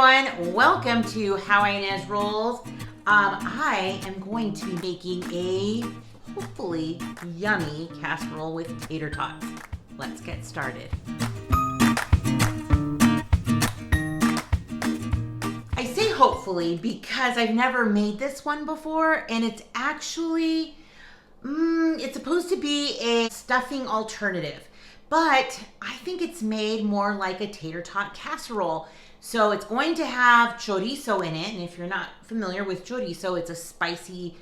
everyone, welcome to How Ines Rolls. I am going to be making a hopefully yummy casserole with tater tots. Let's get started. I say hopefully because I've never made this one before, and it's actually, it's supposed to be a stuffing alternative, but I think it's made more like a tater tot casserole. So it's going to have chorizo in it, and if you're not familiar with chorizo, it's a spicy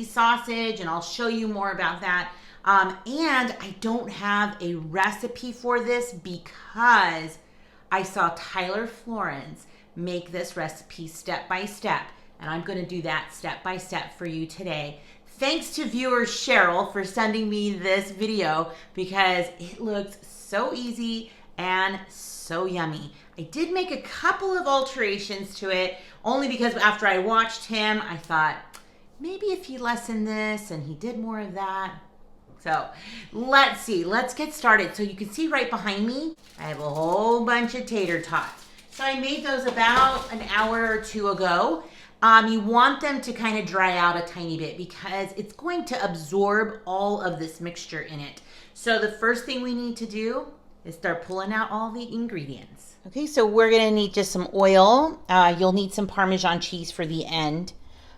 sausage, and I'll show you more about that. And I don't have a recipe for this because I saw Tyler Florence make this recipe step by step, and I'm going to do that step by step for you today. Thanks to viewer Cheryl for sending me this video because it looks so easy and so yummy. I did make a couple of alterations to it only because after I watched him, I thought maybe if he lessened this and he did more of that. So let's see, let's get started. So you can see right behind me, I have a whole bunch of tater tots. So I made those about an hour or two ago. You want them to kind of dry out a tiny bit because it's going to absorb all of this mixture in it. So the first thing we need to do is start pulling out all the ingredients. Okay, so we're gonna need just some oil. You'll need some Parmesan cheese for the end,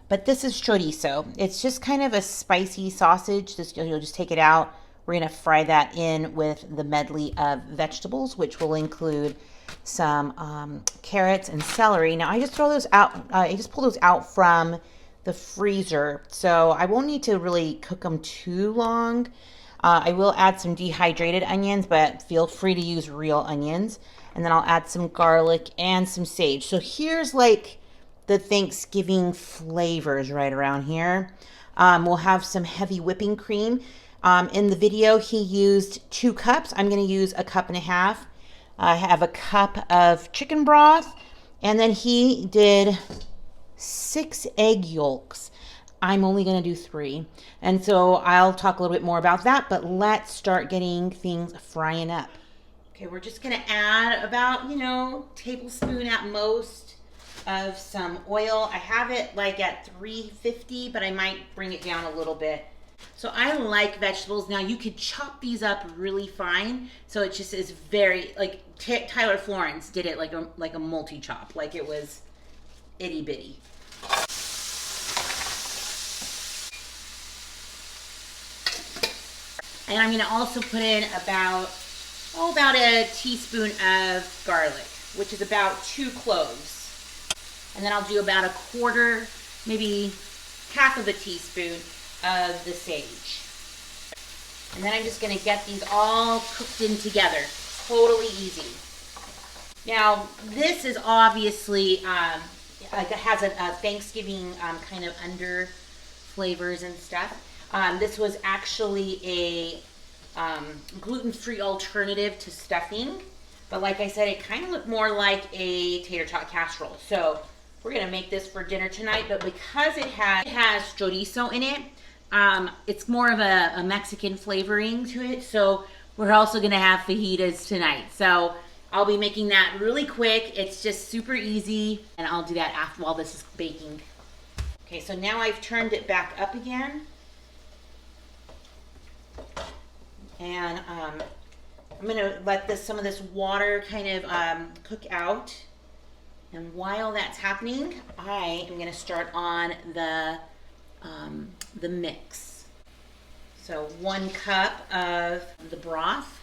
but this is chorizo. It's just kind of a spicy sausage. You'll just take it out. We're gonna fry that in with the medley of vegetables, which will include some carrots and celery. Now I just throw those out. I just pull those out from the freezer, so I won't need to really cook them too long. I will add some dehydrated onions, but feel free to use real onions. And then I'll add some garlic and some sage. So here's like the Thanksgiving flavors right around here. We'll have some heavy whipping cream. In the video, he used 2 cups. I'm going to use 1.5 cups. I have a cup of chicken broth. And then he did 6 egg yolks. I'm only going to do 3. And so I'll talk a little bit more about that, but let's start getting things frying up. Okay, we're just going to add about, tablespoon at most of some oil. I have it like at 350, but I might bring it down a little bit. So I like vegetables. Now you could chop these up really fine. So it just is very, like Tyler Florence did it like a multi-chop, like it was itty bitty. And I'm going to also put in about a teaspoon of garlic, which is about 2 cloves. And then I'll do about 1/4, maybe half of a teaspoon of the sage. And then I'm just going to get these all cooked in together. Totally easy. Now, this is obviously, it has a Thanksgiving kind of under flavors and stuff. This was actually a gluten-free alternative to stuffing, but like I said, it kind of looked more like a tater tot casserole. So we're gonna make this for dinner tonight, but because it has chorizo in it, it's more of a Mexican flavoring to it. So we're also gonna have fajitas tonight. So I'll be making that really quick. It's just super easy, and I'll do that after while this is baking. Okay, so now I've turned it back up again. And I'm going to let some of this water kind of cook out. And while that's happening, I am going to start on the mix. So 1 cup of the broth,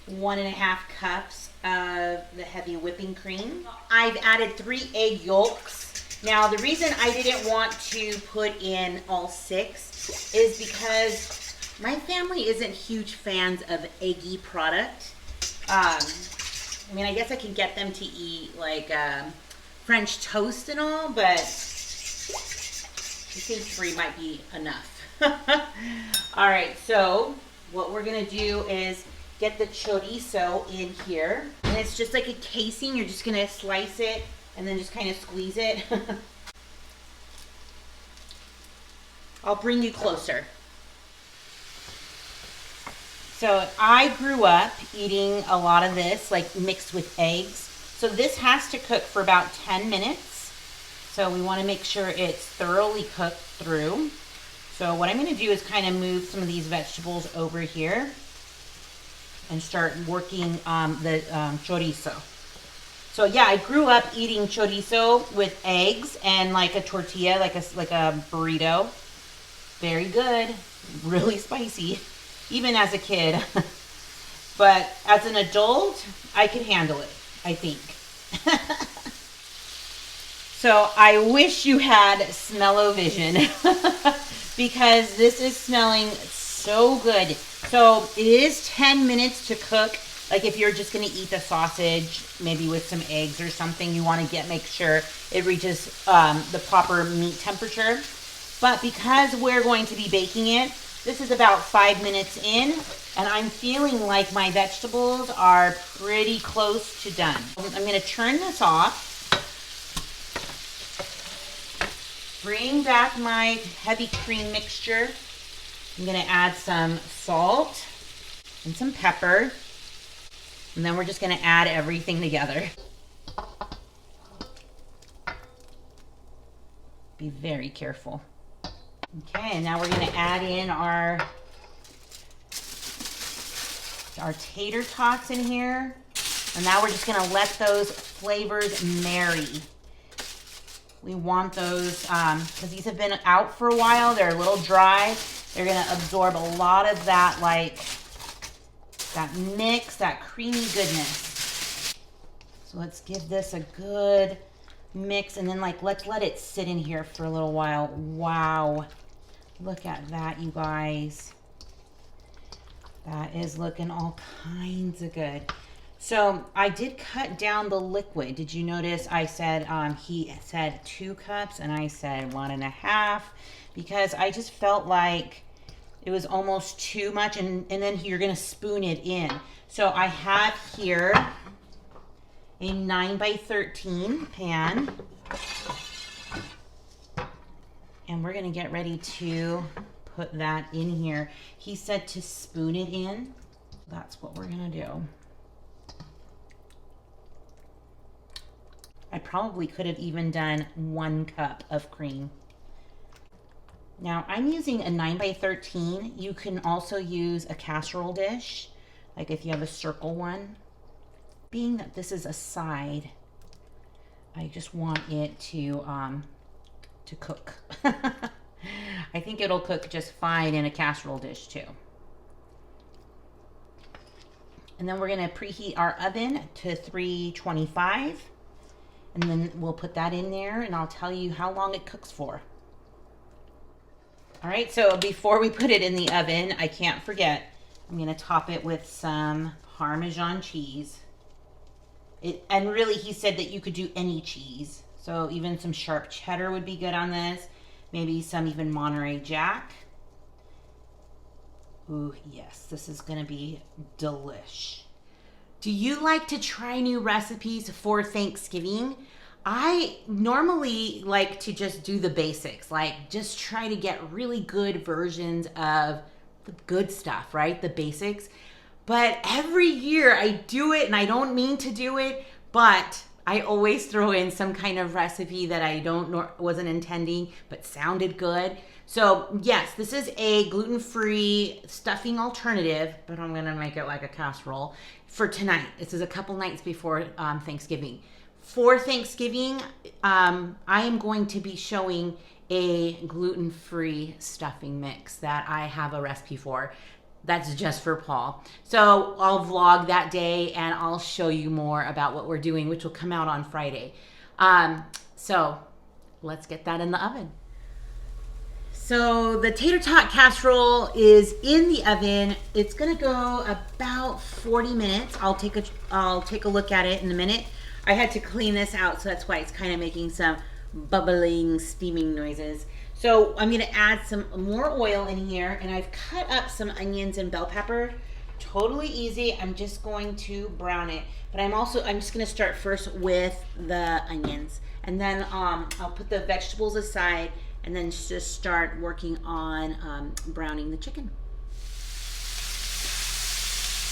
1.5 cups of the heavy whipping cream. I've added 3 egg yolks. Now the reason I didn't want to put in all 6 is because my family isn't huge fans of eggy product. I mean, I guess I can get them to eat like French toast and all, but I think 3 might be enough. All right, so what we're gonna do is get the chorizo in here. And it's just like a casing. You're just gonna slice it and then just kind of squeeze it. I'll bring you closer. So I grew up eating a lot of this, like mixed with eggs. So this has to cook for about 10 minutes. So we want to make sure it's thoroughly cooked through. So what I'm going to do is kind of move some of these vegetables over here and start working the chorizo. So yeah, I grew up eating chorizo with eggs and like a tortilla, like a burrito. Very good, really spicy, even as a kid. But as an adult, I could handle it, I think. So I wish you had smell-o-vision because this is smelling so good. So it is 10 minutes to cook. Like if you're just going to eat the sausage, maybe with some eggs or something, you want to make sure it reaches the proper meat temperature. But because we're going to be baking it, this is about 5 minutes in, and I'm feeling like my vegetables are pretty close to done. I'm going to turn this off. Bring back my heavy cream mixture. I'm going to add some salt and some pepper. And then we're just going to add everything together. Be very careful. Okay, and now we're going to add in our tater tots in here. And now we're just going to let those flavors marry. We want those, because these have been out for a while, they're a little dry. They're going to absorb a lot of that, like, that mix, that creamy goodness. So let's give this a good mix, and then like let's let it sit in here for a little while. Wow, look at that, you guys. That is looking all kinds of good. So I did cut down the liquid. Did you notice I said, he said 2 cups and I said 1.5, because I just felt like it was almost too much, and then you're gonna spoon it in. So I have here a 9x13 pan, and we're gonna get ready to put that in here. He said to spoon it in. That's what we're gonna do. I probably could have even done 1 cup of cream. Now I'm using a 9x13. You can also use a casserole dish, like if you have a circle one. Being that this is a side, I just want it to cook. I think it'll cook just fine in a casserole dish too. And then we're gonna preheat our oven to 325. And then we'll put that in there and I'll tell you how long it cooks for. All right, so before we put it in the oven, I can't forget, I'm gonna top it with some Parmesan cheese. And really, he said that you could do any cheese. So even some sharp cheddar would be good on this. Maybe some even Monterey Jack. Ooh, yes, this is gonna be delish. Do you like to try new recipes for Thanksgiving? I normally like to just do the basics, like just try to get really good versions of the good stuff, right? The basics. But every year I do it, and I don't mean to do it, but I always throw in some kind of recipe that I wasn't intending, but sounded good. So yes, this is a gluten-free stuffing alternative, but I'm gonna make it like a casserole for tonight. This is a couple nights before Thanksgiving. For Thanksgiving, I am going to be showing a gluten-free stuffing mix that I have a recipe for. That's just for Paul. So I'll vlog that day and I'll show you more about what we're doing, which will come out on Friday. So let's get that in the oven. So the tater tot casserole is in the oven. It's gonna go about 40 minutes. I'll take a look at it in a minute. I had to clean this out, so that's why it's kind of making some bubbling, steaming noises. So I'm gonna add some more oil in here, and I've cut up some onions and bell pepper. Totally easy. I'm just going to brown it, but I'm just gonna start first with the onions, and then I'll put the vegetables aside, and then just start working on browning the chicken.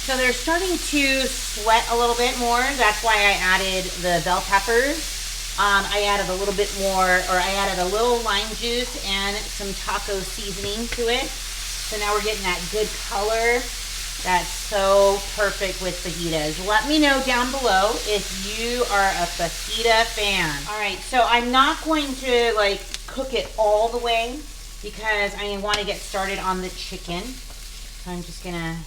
So they're starting to sweat a little bit more. That's why I added the bell peppers. I added a little bit more, or I added a little lime juice and some taco seasoning to it. So now we're getting that good color. That's so perfect with fajitas. Let me know down below if you are a fajita fan. All right, so I'm not going to like cook it all the way because I want to get started on the chicken. So I'm just gonna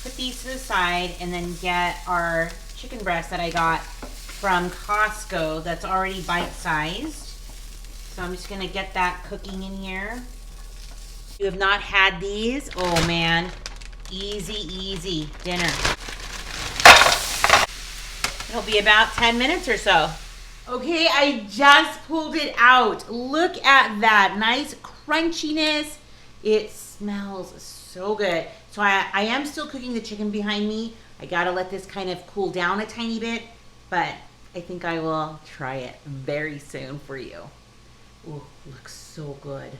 put these to the side and then get our chicken breast that I got from Costco that's already bite-sized. So I'm just gonna get that cooking in here. If you have not had these, oh man, easy dinner. It'll be about 10 minutes or so. Okay, I just pulled it out. Look at that nice crunchiness. It smells so good. So I am still cooking the chicken behind me. I gotta let this kind of cool down a tiny bit, but I think I will try it very soon for you. Ooh, looks so good.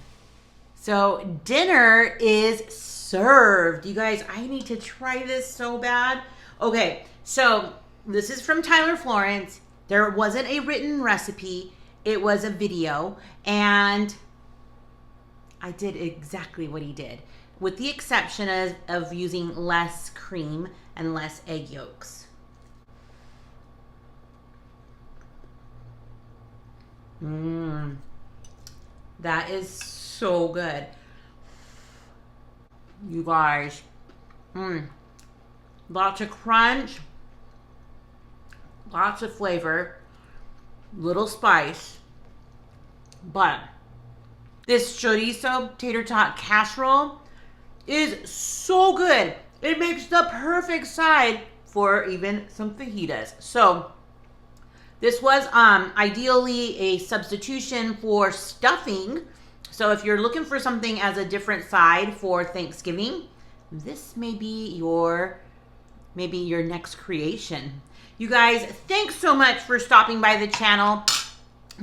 So dinner is served. You guys, I need to try this so bad. Okay, so this is from Tyler Florence. There wasn't a written recipe. It was a video, and I did exactly what he did, with the exception of using less cream and less egg yolks. That is so good. You guys, lots of crunch, lots of flavor, little spice, but this Chorizo Tater Tot Casserole is so good. It makes the perfect side for even some fajitas. So this was ideally a substitution for stuffing. So if you're looking for something as a different side for Thanksgiving, this may be your next creation. You guys, thanks so much for stopping by the channel.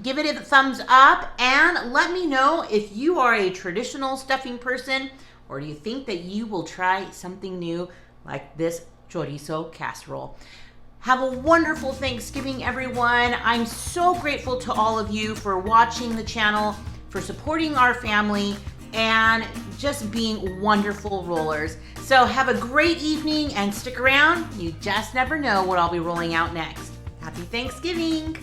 Give it a thumbs up and let me know if you are a traditional stuffing person or do you think that you will try something new like this chorizo casserole. Have a wonderful Thanksgiving, everyone. I'm so grateful to all of you for watching the channel, for supporting our family, and just being wonderful rollers. So have a great evening and stick around. You just never know what I'll be rolling out next. Happy Thanksgiving.